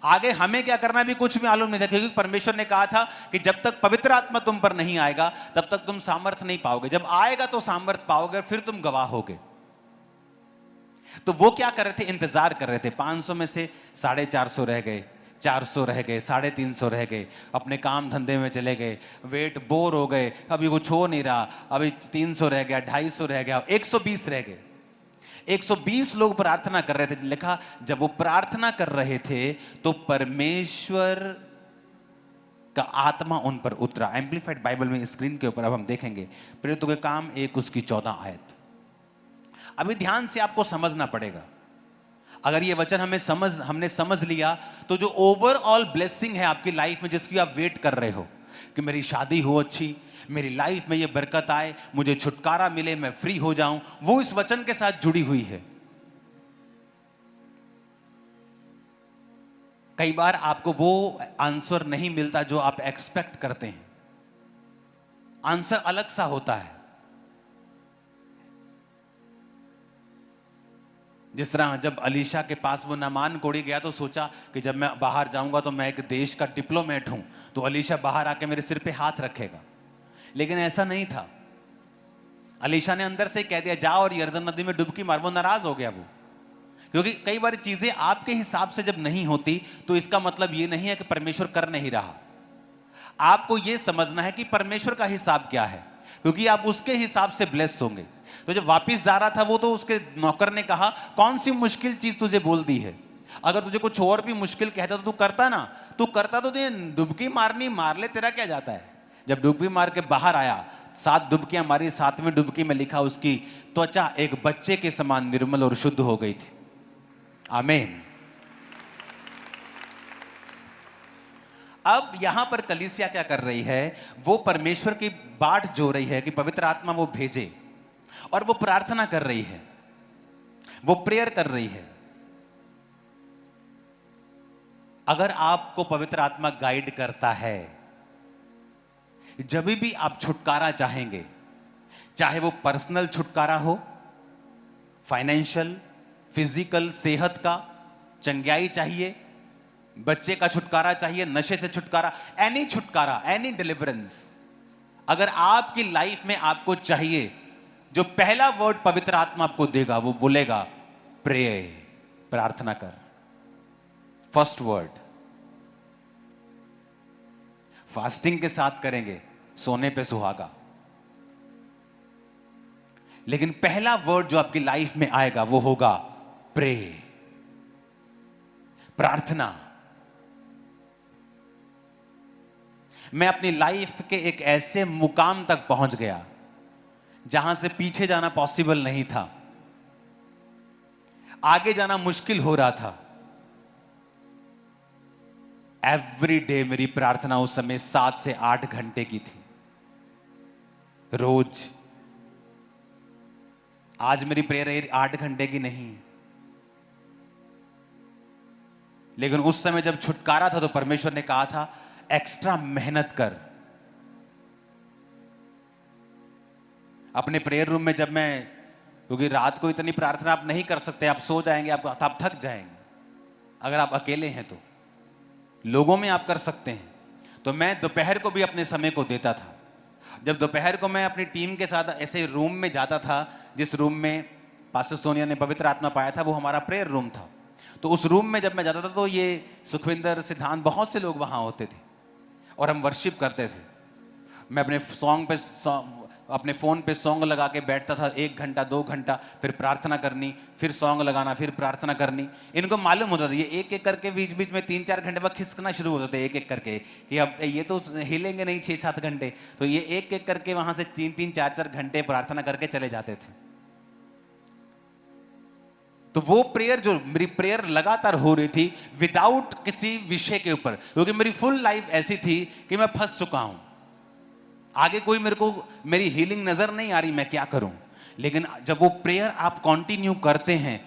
आगे हमें क्या करना भी कुछ भी मालूम नहीं था, क्योंकि परमेश्वर ने कहा था कि जब तक पवित्र आत्मा तुम पर नहीं आएगा तब तक तुम सामर्थ नहीं पाओगे, जब आएगा तो सामर्थ पाओगे, फिर तुम गवाह होगे। तो वो क्या कर रहे थे? इंतजार कर रहे थे। 500 में से 450 रह गए, 400 रह गए, 350 रह गए, अपने काम धंधे में चले गए, वेट बोर हो गए, अभी कुछ हो नहीं रहा, अभी 300 रह गया, 250 रह गया, 120 रह गए। 120 लोग प्रार्थना कर रहे थे। लिखा, जब वो प्रार्थना कर रहे थे तो परमेश्वर का आत्मा उन पर उतरा। एम्प्लीफाइड बाइबल में स्क्रीन के ऊपर अब हम देखेंगे प्रेरितों के काम 1 उसकी 14 आयत। अभी ध्यान से आपको समझना पड़ेगा। अगर ये वचन हमने समझ लिया तो जो ओवरऑल ब्लेसिंग है आपकी लाइफ में, जिसकी आप वेट कर रहे हो कि मेरी शादी हो अच्छी, मेरी लाइफ में ये बरकत आए, मुझे छुटकारा मिले, मैं फ्री हो जाऊं, वो इस वचन के साथ जुड़ी हुई है। कई बार आपको वो आंसर नहीं मिलता जो आप एक्सपेक्ट करते हैं, आंसर अलग सा होता है। जिस तरह जब अलीशा के पास वो नामान कोड़ी गया तो सोचा कि जब मैं बाहर जाऊंगा तो मैं एक देश का डिप्लोमेट हूं, तो अलीशा बाहर आके मेरे सिर पे हाथ रखेगा, लेकिन ऐसा नहीं था। अलीशा ने अंदर से कह दिया, जा और यर्दन नदी में डुबकी मार। वो नाराज हो गया वो, क्योंकि कई बार चीजें आपके हिसाब से जब नहीं होती तो इसका मतलब ये नहीं है कि परमेश्वर कर नहीं रहा। आपको यह समझना है कि परमेश्वर का हिसाब क्या है, क्योंकि आप उसके हिसाब से ब्लेस होंगे। तो जब वापिस जा रहा था वो, तो उसके नौकर ने कहा, कौन सी मुश्किल चीज तुझे बोल दी है? अगर तुझे कुछ और भी मुश्किल कहता तो तू करता ना, तू करता तो तुझे डुबकी मारनी मार ले, तेरा क्या जाता है। जब डुबकी मार के बाहर आया, 7 डुबकियां मारी, 7वीं डुबकी में लिखा उसकी त्वचा एक बच्चे के समान निर्मल और शुद्ध हो गई थी। आमीन। अब यहां पर कलीसिया क्या कर रही है? वो परमेश्वर की बाट जो रही है कि पवित्र आत्मा वो भेजे, और वो प्रार्थना कर रही है, वो प्रेयर कर रही है। अगर आपको पवित्र आत्मा गाइड करता है, जब भी आप छुटकारा चाहेंगे, चाहे वो पर्सनल छुटकारा हो, फाइनेंशियल, फिजिकल, सेहत का चंगाई चाहिए, बच्चे का छुटकारा चाहिए, नशे से छुटकारा, एनी छुटकारा, एनी डिलीवरेंस, अगर आपकी लाइफ में आपको चाहिए, जो पहला वर्ड पवित्र आत्मा आपको देगा वो बोलेगा प्रे, प्रार्थना कर। फर्स्ट वर्ड फास्टिंग के साथ करेंगे, सोने पे सुहागा, लेकिन पहला वर्ड जो आपकी लाइफ में आएगा वो होगा प्रे, प्रार्थना। मैं अपनी लाइफ के एक ऐसे मुकाम तक पहुंच गया जहां से पीछे जाना पॉसिबल नहीं था, आगे जाना मुश्किल हो रहा था। एवरी डे मेरी प्रार्थना उस समय 7 से 8 घंटे की थी, रोज। आज मेरी प्रेयर 8 घंटे की नहीं है, लेकिन उस समय जब छुटकारा था तो परमेश्वर ने कहा था एक्स्ट्रा मेहनत कर। अपने प्रेयर रूम में जब मैं, क्योंकि रात को इतनी प्रार्थना आप नहीं कर सकते, आप सो जाएंगे, आप थक जाएंगे। अगर आप अकेले हैं तो लोगों में आप कर सकते हैं, तो मैं दोपहर को भी अपने समय को देता था। जब दोपहर को मैं अपनी टीम के साथ ऐसे रूम में जाता था, जिस रूम में पास्टर सोनिया ने पवित्र आत्मा पाया था, वो हमारा प्रेयर रूम था। तो उस रूम में जब मैं जाता था तो ये सुखविंदर, सिद्धांत, बहुत से लोग वहां होते थे और हम वर्शिप करते थे। मैं अपने फ़ोन पे सॉन्ग लगा के बैठता था 1 घंटा 2 घंटा, फिर प्रार्थना करनी, फिर सॉन्ग लगाना, फिर प्रार्थना करनी। इनको मालूम होता था ये एक एक करके बीच बीच में 3-4 घंटे बाद खिसकना शुरू होते थे एक एक करके कि अब ये तो हिलेंगे नहीं 6-7 घंटे। तो ये एक एक करके वहां से 3-3 4-4 घंटे प्रार्थना करके चले जाते थे। तो वो प्रेयर, जो मेरी प्रेयर लगातार हो रही थी विदाउट किसी विषय के ऊपर, क्योंकि मेरी फुल लाइफ ऐसी थी कि मैं फंस चुका हूं, आगे कोई मेरे को मेरी हीलिंग नजर नहीं आ रही, मैं क्या करूं। लेकिन जब वो प्रेयर आप कंटिन्यू करते हैं,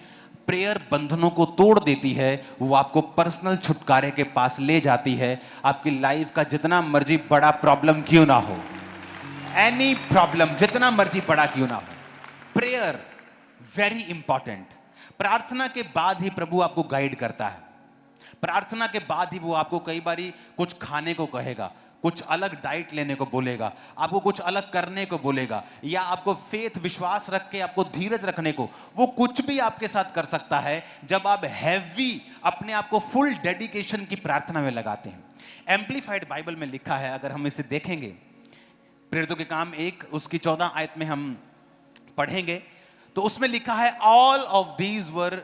प्रेयर बंधनों को तोड़ देती है, वो आपको पर्सनल छुटकारे के पास ले जाती है। आपकी लाइफ का जितना मर्जी बड़ा प्रॉब्लम क्यों ना हो, एनी प्रॉब्लम जितना मर्जी बड़ा क्यों ना हो, प्रेयर वेरी इंपॉर्टेंट। प्रार्थना के बाद ही प्रभु आपको गाइड करता है। प्रार्थना के बाद ही वो आपको कई बारी कुछ खाने को कहेगा, कुछ अलग डाइट लेने को बोलेगा, आपको कुछ अलग करने को बोलेगा, या आपको फेथ, विश्वास रख के आपको धीरज रखने को। वो कुछ भी आपके साथ कर सकता है जब आप हैवी अपने आप को फुल डेडिकेशन की प्रार्थना में लगाते हैं। एम्प्लीफाइड बाइबल में लिखा है, अगर हम इसे देखेंगे, प्रेरितों के काम 1 उसकी 14 आयत में हम पढ़ेंगे तो उसमें लिखा है, all of these were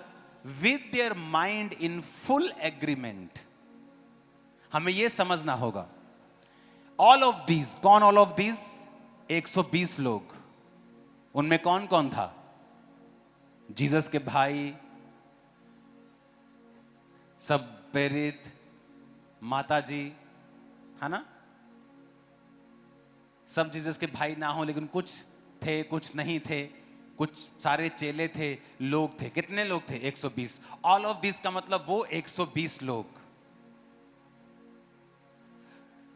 with their mind in full agreement. हमें यह समझना होगा, ऑल ऑफ दीज, कौन ऑल ऑफ दीज? 120 लोग। उनमें कौन कौन था? जीसस के भाई, सब प्रेरित, माता जी, है ना? सब जीसस के भाई ना हो, लेकिन कुछ थे, कुछ नहीं थे, कुछ सारे चेले थे, लोग थे। कितने लोग थे? 120। ऑल ऑफ दिस का मतलब वो 120 लोग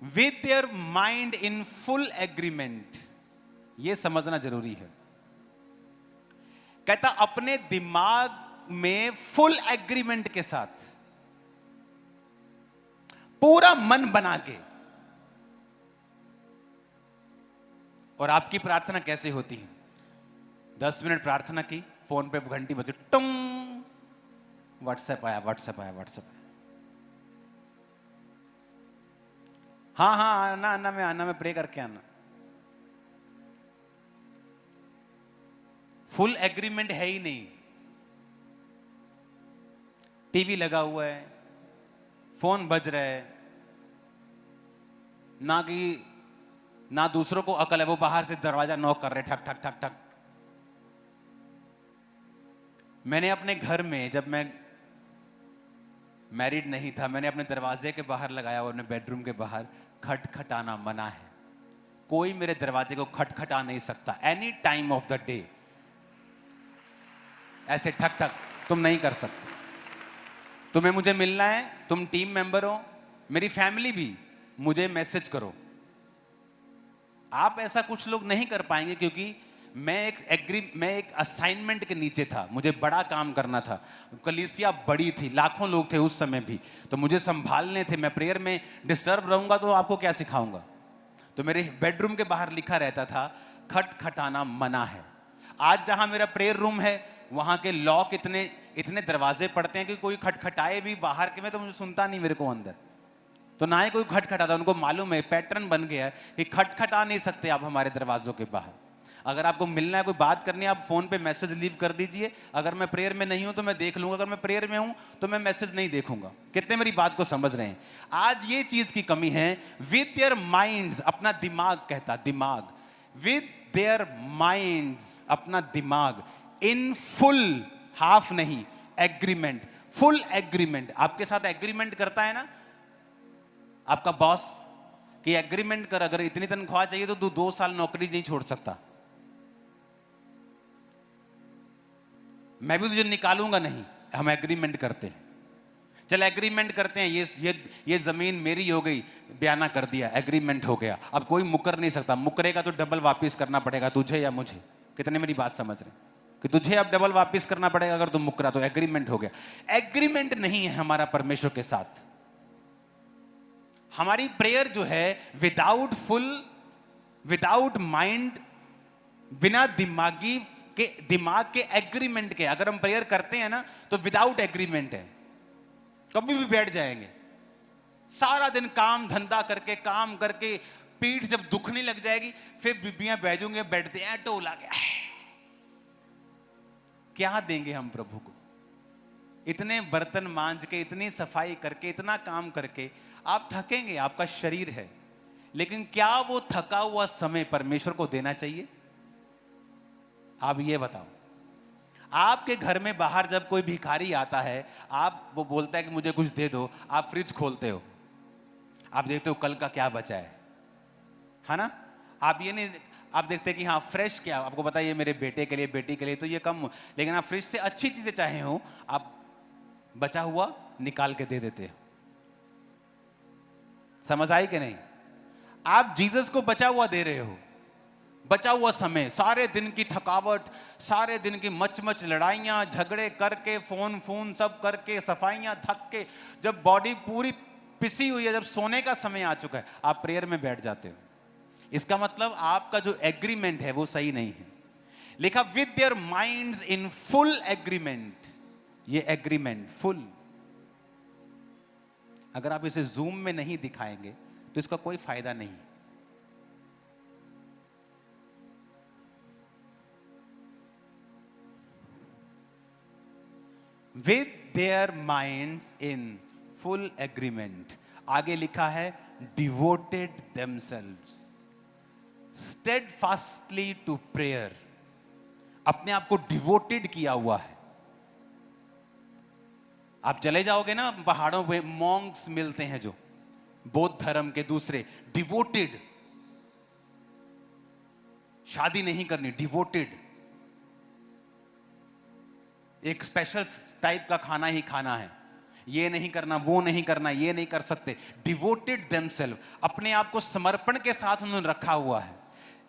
with their mind in full agreement. यह समझना जरूरी है। कहता अपने दिमाग में फुल एग्रीमेंट के साथ, पूरा मन बना के। और आपकी प्रार्थना कैसे होती है? 10 मिनट प्रार्थना की, फोन पे घंटी बजी, टुंग, व्हाट्सएप आया, व्हाट्सएप आया, व्हाट्सएप आया। हाँ हाँ आना मैं प्रे करके आना। फुल एग्रीमेंट है ही नहीं। टीवी लगा हुआ है, फोन बज रहा है, ना दूसरों को अकल है, वो बाहर से दरवाजा नॉक कर रहे, ठक ठक ठक ठक। मैंने अपने घर में, जब मैं मैरिड नहीं था, मैंने अपने दरवाजे के बाहर लगाया और अपने बेडरूम के बाहर, खटखटाना मना है। कोई मेरे दरवाजे को खटखटा नहीं सकता any time of the day. ऐसे ठक ठक तुम नहीं कर सकते। तुम्हें मुझे मिलना है, तुम टीम मेंबर हो, मेरी फैमिली भी, मुझे मैसेज करो। आप ऐसा कुछ लोग नहीं कर पाएंगे, क्योंकि मैं एक असाइनमेंट के नीचे था, मुझे बड़ा काम करना था। कलीसिया बड़ी थी, लाखों लोग थे उस समय भी, तो मुझे संभालने थे। मैं प्रेयर में डिस्टर्ब रहूंगा तो आपको क्या सिखाऊंगा? तो मेरे बेडरूम के बाहर लिखा रहता था, खटखटाना मना है। आज जहां मेरा प्रेयर रूम है, वहां के लॉक इतने दरवाजे पड़ते हैं कि कोई खटखटाए भी बाहर के में तो मुझे सुनता नहीं, मेरे को अंदर तो ना ही कोई खटखटाता। उनको मालूम है, पैटर्न बन गया है कि खटखटा नहीं सकते आप हमारे दरवाजों के बाहर। अगर आपको मिलना है, कोई बात करनी है, आप फोन पे मैसेज लीव कर दीजिए। अगर मैं प्रेयर में नहीं हूं तो मैं देख लूंगा, अगर मैं प्रेयर में हूं तो मैं मैसेज नहीं देखूंगा। कितने मेरी बात को समझ रहे हैं? आज ये चीज की कमी है। विद देयर माइंड्स, अपना दिमाग कहता, दिमाग, विद देयर माइंड्स, अपना दिमाग, इन फुल, हाफ नहीं, एग्रीमेंट, फुल एग्रीमेंट। आपके साथ एग्रीमेंट करता है ना आपका बॉस कि एग्रीमेंट कर, अगर इतनी तनख्वाह चाहिए तो तू 2 साल नौकरी नहीं छोड़ सकता, मैं भी तुझे निकालूंगा नहीं। हम एग्रीमेंट करते हैं, चल एग्रीमेंट करते हैं, ये जमीन मेरी हो गई, बयाना कर दिया, एग्रीमेंट हो गया। अब कोई मुकर नहीं सकता, मुकरेगा तो डबल वापस करना पड़ेगा तुझे या मुझे। कितने मेरी बात समझ रहे हैं कि तुझे अब डबल वापस करना पड़ेगा अगर तुम मुकरा, तो एग्रीमेंट हो गया। एग्रीमेंट नहीं है हमारा परमेश्वर के साथ। हमारी प्रेयर जो है विदाउट माइंड, बिना दिमाग के एग्रीमेंट के, अगर हम प्रेयर करते हैं ना तो विदाउट एग्रीमेंट है। कभी भी बैठ जाएंगे। सारा दिन काम धंधा करके पीठ जब दुखने लग जाएगी, फिर बीबियां बैजूंगे बैठते हैं टोला के। क्या देंगे हम प्रभु को? इतने बर्तन मांज के, इतनी सफाई करके, इतना काम करके आप थकेंगे, आपका शरीर है, लेकिन क्या वो थका हुआ समय परमेश्वर को देना चाहिए? आप ये बताओ। आपके घर में बाहर जब कोई भिखारी आता है, वो बोलता है कि मुझे कुछ दे दो, आप फ्रिज खोलते हो, आप देखते हो कल का क्या बचा है ना? आप ये नहीं, आप देखते हैं कि हाँ फ्रेश क्या, आपको पता है ये मेरे बेटे के लिए, बेटी के लिए, तो ये कम, लेकिन आप फ्रिज से अच्छी चीजें चाहे हो, आप बचा हुआ निकाल के दे देते हो। समझ आई कि नहीं? आप जीसस को बचा हुआ दे रहे हो, बचा हुआ समय, सारे दिन की थकावट, सारे दिन की मच लड़ाइयां झगड़े करके, फोन सब करके, सफाइयां, थक के, जब बॉडी पूरी पिसी हुई है, जब सोने का समय आ चुका है, आप प्रेयर में बैठ जाते हो। इसका मतलब आपका जो एग्रीमेंट है वो सही नहीं है। लिखा with their minds in full agreement. ये एग्रीमेंट फुल, अगर आप इसे जूम में नहीं दिखाएंगे तो इसका कोई फायदा नहीं। With their minds in full agreement. आगे लिखा है डिवोटेड देमसेल्व्स स्टेडफास्टली टू प्रेयर। अपने आप को डिवोटेड किया हुआ है। आप चले जाओगे ना पहाड़ों पे, मॉन्क्स मिलते हैं जो बौद्ध धर्म के दूसरे, डिवोटेड, शादी नहीं करनी, डिवोटेड, एक स्पेशल टाइप का खाना ही खाना है, ये नहीं करना, वो नहीं करना, ये नहीं कर सकते। डिवोटेड देमसेल्फ, अपने आप को समर्पण के साथ उन्होंने रखा हुआ है।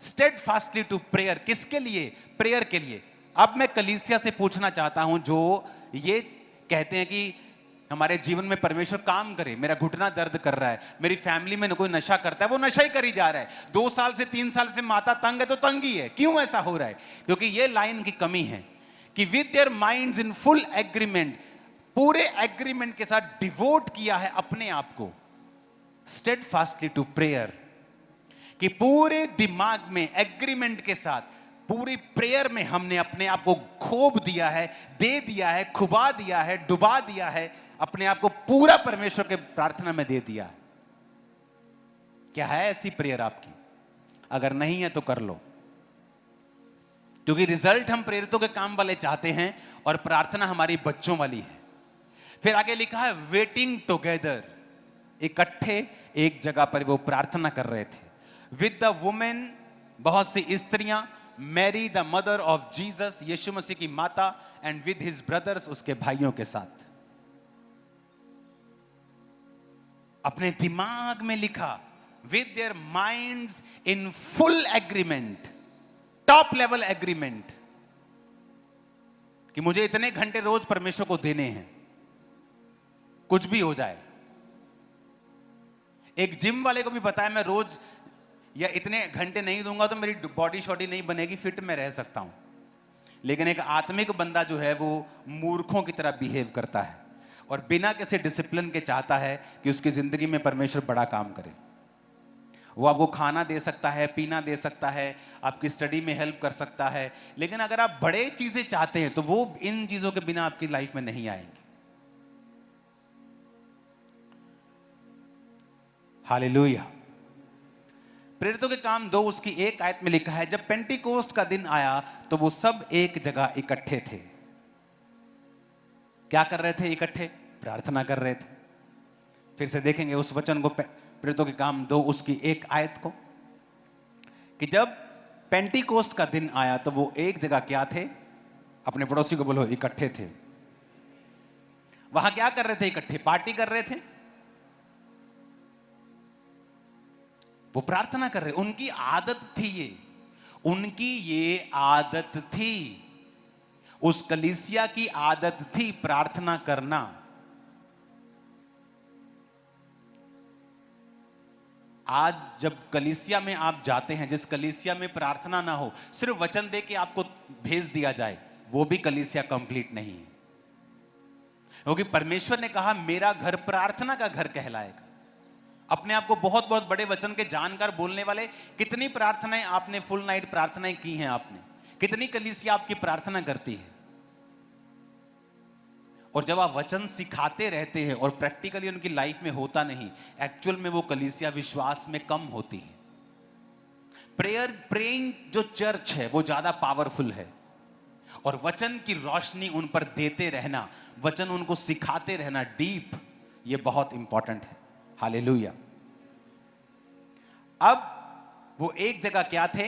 स्टेडफास्टली टू प्रेयर, किसके लिए? प्रेयर के लिए। अब मैं कलीसिया से पूछना चाहता हूं जो ये कहते हैं कि हमारे जीवन में परमेश्वर काम करे, मेरा घुटना दर्द कर रहा है, मेरी फैमिली में कोई नशा करता है, वो नशा ही करी जा रहा है, 2 साल से 3 साल से माता तंग है तो तंग ही है। क्यों ऐसा हो रहा है? क्योंकि ये लाइन की कमी है कि with their minds in full agreement, पूरे एग्रीमेंट के साथ डिवोट किया है अपने आप को, स्टेडफास्टली टू प्रेयर, कि पूरे दिमाग में एग्रीमेंट के साथ पूरी प्रेयर में हमने अपने आप को खोप दिया है, दे दिया है, खुबा दिया है, डुबा दिया है, अपने आप को पूरा परमेश्वर के प्रार्थना में दे दिया है। क्या है ऐसी प्रेयर आपकी? अगर नहीं है तो कर लो, क्योंकि रिजल्ट हम प्रेरितों के काम वाले चाहते हैं और प्रार्थना हमारी बच्चों वाली है। फिर आगे लिखा है वेटिंग टुगेदर, इकट्ठे एक जगह पर वो प्रार्थना कर रहे थे। विद द वुमेन, बहुत सी स्त्रियां, Mary the mother of Jesus, यीशु मसीह की माता, एंड विद हिज ब्रदर्स, उसके भाइयों के साथ। अपने दिमाग में लिखा with their minds in full agreement, top level agreement, कि मुझे इतने घंटे रोज परमेश्वर को देने हैं, कुछ भी हो जाए। एक जिम वाले को भी पता है मैं रोज या इतने घंटे नहीं दूंगा तो मेरी बॉडी शॉडी नहीं बनेगी, फिट में रह सकता हूं। लेकिन एक आत्मिक बंदा जो है वो मूर्खों की तरह बिहेव करता है और बिना किसी डिसिप्लिन के चाहता है कि उसकी जिंदगी में परमेश्वर बड़ा काम करे। वो आपको खाना दे सकता है, पीना दे सकता है, आपकी स्टडी में हेल्प कर सकता है, लेकिन अगर आप बड़े चीजें चाहते हैं तो वो इन चीजों के बिना आपकी लाइफ में नहीं आएंगी। हालेलुया। प्रेरितों के काम 2 उसकी 1 आयत में लिखा है, जब पेंटिकोस्ट का दिन आया तो वो सब एक जगह इकट्ठे थे। क्या कर रहे थे? इकट्ठे प्रार्थना कर रहे थे। फिर से देखेंगे उस वचन को, प्रेरितों के काम 2 उसकी 1 आयत को, कि जब पेंटिकोस्ट का दिन आया तो वो एक जगह क्या थे? अपने पड़ोसी को बोलो, इकट्ठे थे। वहां क्या कर रहे थे? इकट्ठे पार्टी कर रहे थे, वो प्रार्थना कर रहे। उनकी आदत थी ये, उनकी ये आदत थी, उस कलीसिया की आदत थी प्रार्थना करना। आज जब कलीसिया में आप जाते हैं, जिस कलीसिया में प्रार्थना ना हो, सिर्फ वचन दे के आपको भेज दिया जाए, वो भी कलीसिया कंप्लीट नहीं है। क्योंकि परमेश्वर ने कहा मेरा घर प्रार्थना का घर कहलाएगा। अपने आप को बहुत बहुत बड़े वचन के जानकार बोलने वाले, कितनी प्रार्थनाएं आपने, फुल नाइट प्रार्थनाएं की हैं आपने, कितनी कलीसिया आपकी प्रार्थना करती है। और जब आप वचन सिखाते रहते हैं और प्रैक्टिकली उनकी लाइफ में होता नहीं, एक्चुअल में वो कलीसिया विश्वास में कम होती है। प्रेइंग जो चर्च है वो ज्यादा पावरफुल है, और वचन की रोशनी उन पर देते रहना, वचन उनको सिखाते रहना डीप, ये बहुत इंपॉर्टेंट है। हालेलुया। अब वो एक जगह क्या थे?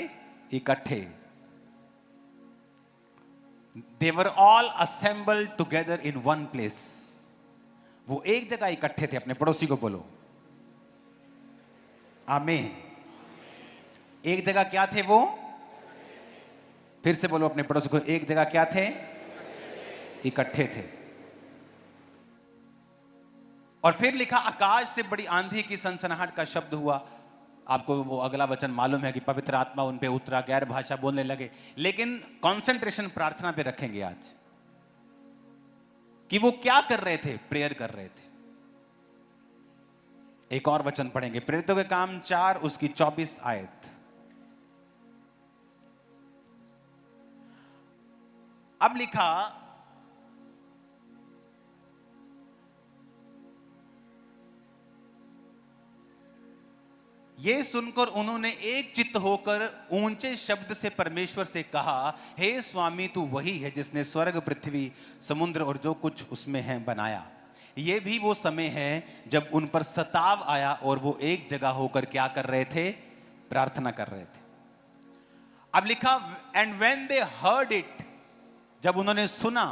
इकट्ठे। They were all assembled together in one place. वो एक जगह इकट्ठे थे। अपने पड़ोसी को बोलो आमीन। एक जगह क्या थे वो? फिर से बोलो अपने पड़ोसी को, एक जगह क्या थे? इकट्ठे थे। और फिर लिखा आकाश से बड़ी आंधी की सनसनाहट का शब्द हुआ। आपको वो अगला वचन मालूम है कि पवित्र आत्मा उन पे उतरा, गैर भाषा बोलने लगे। लेकिन कंसंट्रेशन प्रार्थना पे रखेंगे आज, कि वो क्या कर रहे थे? प्रेयर कर रहे थे। एक और वचन पढ़ेंगे, प्रेरितों के काम 4 उसकी 24 आयत। अब लिखा, ये सुनकर उन्होंने एक चित्त होकर ऊंचे शब्द से परमेश्वर से कहा, हे स्वामी तू वही है जिसने स्वर्ग, पृथ्वी, समुद्र और जो कुछ उसमें है बनाया। ये भी वो समय है जब उन पर सताव आया और वो एक जगह होकर क्या कर रहे थे? प्रार्थना कर रहे थे। अब लिखा, and when they heard it, जब उन्होंने सुना,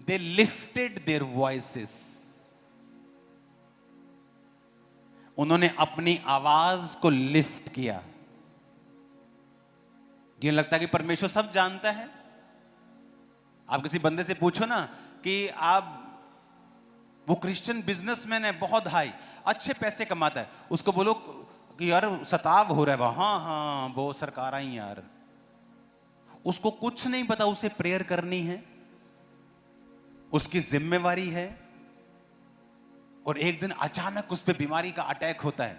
दे लिफ्टेड देयर वॉइसेस, उन्होंने अपनी आवाज को लिफ्ट किया। ये लगता है कि परमेश्वर सब जानता है। आप किसी बंदे से पूछो ना कि आप, वो क्रिश्चियन बिजनेसमैन है, बहुत हाई, अच्छे पैसे कमाता है, उसको बोलो कि यार सताव हो रहा है, हाँ हाँ वो सरकार आई यार, उसको कुछ नहीं पता उसे प्रेयर करनी है, उसकी जिम्मेवारी है। और एक दिन अचानक उस पर बीमारी का अटैक होता है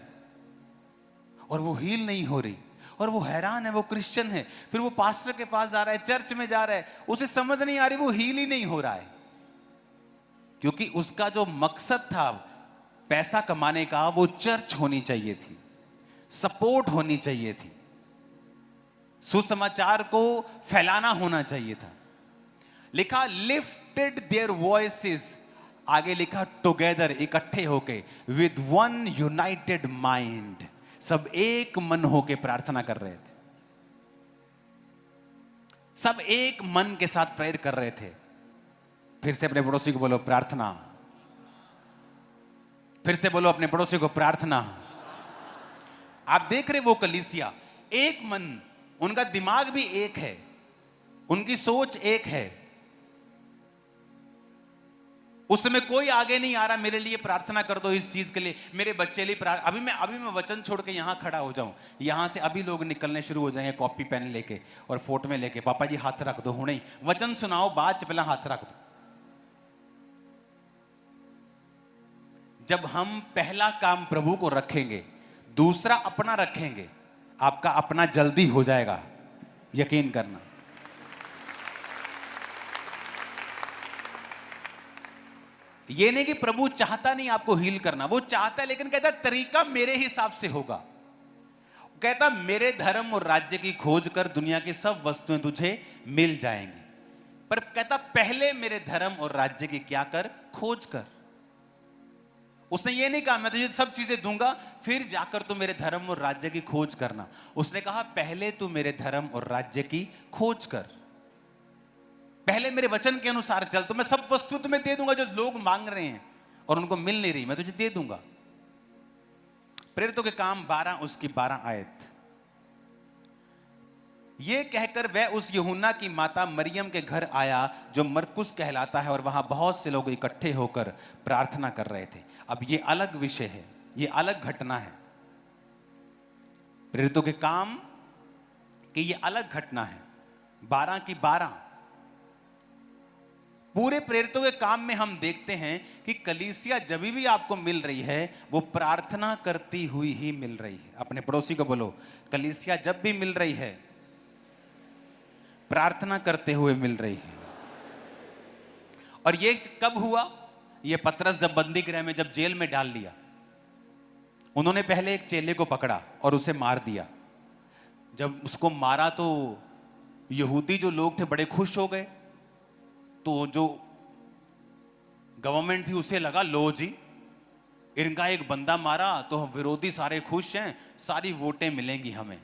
और वो हील नहीं हो रही, और वो हैरान है, वो क्रिश्चियन है, फिर वो पास्टर के पास जा रहा है, चर्च में जा रहा है, उसे समझ नहीं आ रही वो हील ही नहीं हो रहा है, क्योंकि उसका जो मकसद था पैसा कमाने का, वो चर्च होनी चाहिए थी, सपोर्ट होनी चाहिए थी, सुसमाचार को फैलाना होना चाहिए था। लिखा लिफ्टेड देयर वॉइसेस, आगे लिखा टुगेदर, इकट्ठे होके, विद वन यूनाइटेड माइंड, सब एक मन होके प्रार्थना कर रहे थे, सब एक मन के साथ प्रेयर कर रहे थे। फिर से अपने पड़ोसी को बोलो प्रार्थना। फिर से बोलो अपने पड़ोसी को प्रार्थना। आप देख रहे वो कलीसिया एक मन, उनका दिमाग भी एक है, उनकी सोच एक है। उस समय कोई आगे नहीं आ रहा, मेरे लिए प्रार्थना कर दो, इस चीज के लिए, मेरे बच्चे लिए अभी मैं वचन छोड़ के यहां खड़ा हो जाऊं, यहां से अभी लोग निकलने शुरू हो जाएंगे कॉपी पेन लेके और फोटो में लेके, पापा जी हाथ रख दो, हूं नहीं वचन सुनाओ, बाद पहला हाथ रख दो। जब हम पहला काम प्रभु को रखेंगे, दूसरा अपना रखेंगे, आपका अपना जल्दी हो जाएगा, यकीन करना। ये नहीं कि प्रभु चाहता नहीं आपको हील करना, वो चाहता है, लेकिन कहता तरीका मेरे हिसाब से होगा। कहता मेरे धर्म और राज्य की खोज कर, दुनिया की सब वस्तुएं तुझे मिल जाएंगी, पर कहता पहले मेरे धर्म और राज्य की क्या कर? खोज कर। उसने ये नहीं कहा मैं तुझे सब चीजें दूंगा फिर जाकर तू मेरे धर्म और राज्य की खोज करना। उसने कहा पहले तू मेरे धर्म और राज्य की खोज कर, पहले मेरे वचन के अनुसार चल, तो मैं सब वस्तु तुम्हें दे दूंगा जो लोग मांग रहे हैं और उनको मिल नहीं रही, मैं तुझे दे दूंगा। प्रेरितों के काम 12 उसकी 12 आयत। ये कहकर वह उस यूहन्ना की माता मरियम के घर आया जो मरकुस कहलाता है, और वहां बहुत से लोग इकट्ठे होकर प्रार्थना कर रहे थे। अब ये अलग विषय है, ये अलग घटना है। प्रेरितों के काम की ये अलग घटना है। 12 की 12 पूरे प्रेरितों के काम में हम देखते हैं कि कलीसिया जब भी आपको मिल रही है वो प्रार्थना करती हुई ही मिल रही है। अपने पड़ोसी को बोलो, कलीसिया जब भी मिल रही है प्रार्थना करते हुए मिल रही है। और ये कब हुआ? ये पतरस जब बंदी गृह में, जब जेल में डाल लिया, उन्होंने पहले एक चेले को पकड़ा और उसे मार दिया। जब उसको मारा तो यहूदी जो लोग थे बड़े खुश हो गए। तो जो गवर्नमेंट थी उसे लगा, लो जी इनका एक बंदा मारा तो विरोधी सारे खुश हैं, सारी वोटें मिलेंगी हमें।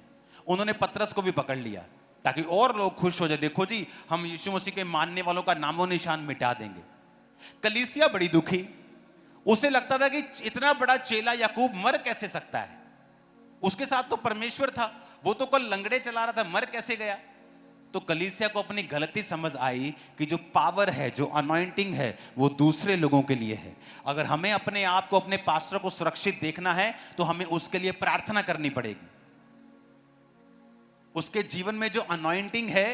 उन्होंने पतरस को भी पकड़ लिया ताकि और लोग खुश हो जाए, देखो जी हम यीशु मसीह के मानने वालों का नामो निशान मिटा देंगे। कलीसिया बड़ी दुखी, उसे लगता था कि इतना बड़ा चेला याकूब मर कैसे सकता है, उसके साथ तो परमेश्वर था, वो तो कल लंगड़े चला रहा था, मर कैसे गया। तो कलीसिया को अपनी गलती समझ आई कि जो पावर है, जो अनॉइंटिंग है, वो दूसरे लोगों के लिए है। अगर हमें अपने आप को, अपने पास्टर को सुरक्षित देखना है तो हमें उसके लिए प्रार्थना करनी पड़ेगी। उसके जीवन में जो अनॉइंटिंग है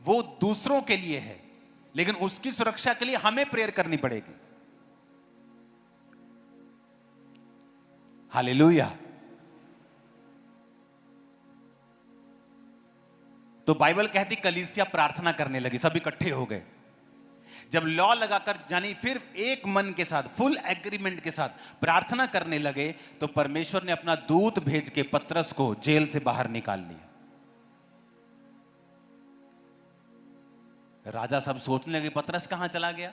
वो दूसरों के लिए है, लेकिन उसकी सुरक्षा के लिए हमें प्रेयर करनी पड़ेगी। हालेलुया। तो बाइबल कहती कलीसिया प्रार्थना करने लगी, सब इकट्ठे हो गए। जब लॉ लगाकर, यानी फिर एक मन के साथ, फुल एग्रीमेंट के साथ प्रार्थना करने लगे, तो परमेश्वर ने अपना दूत भेज के पतरस को जेल से बाहर निकाल लिया। राजा सब सोचने लगे पतरस कहां चला गया।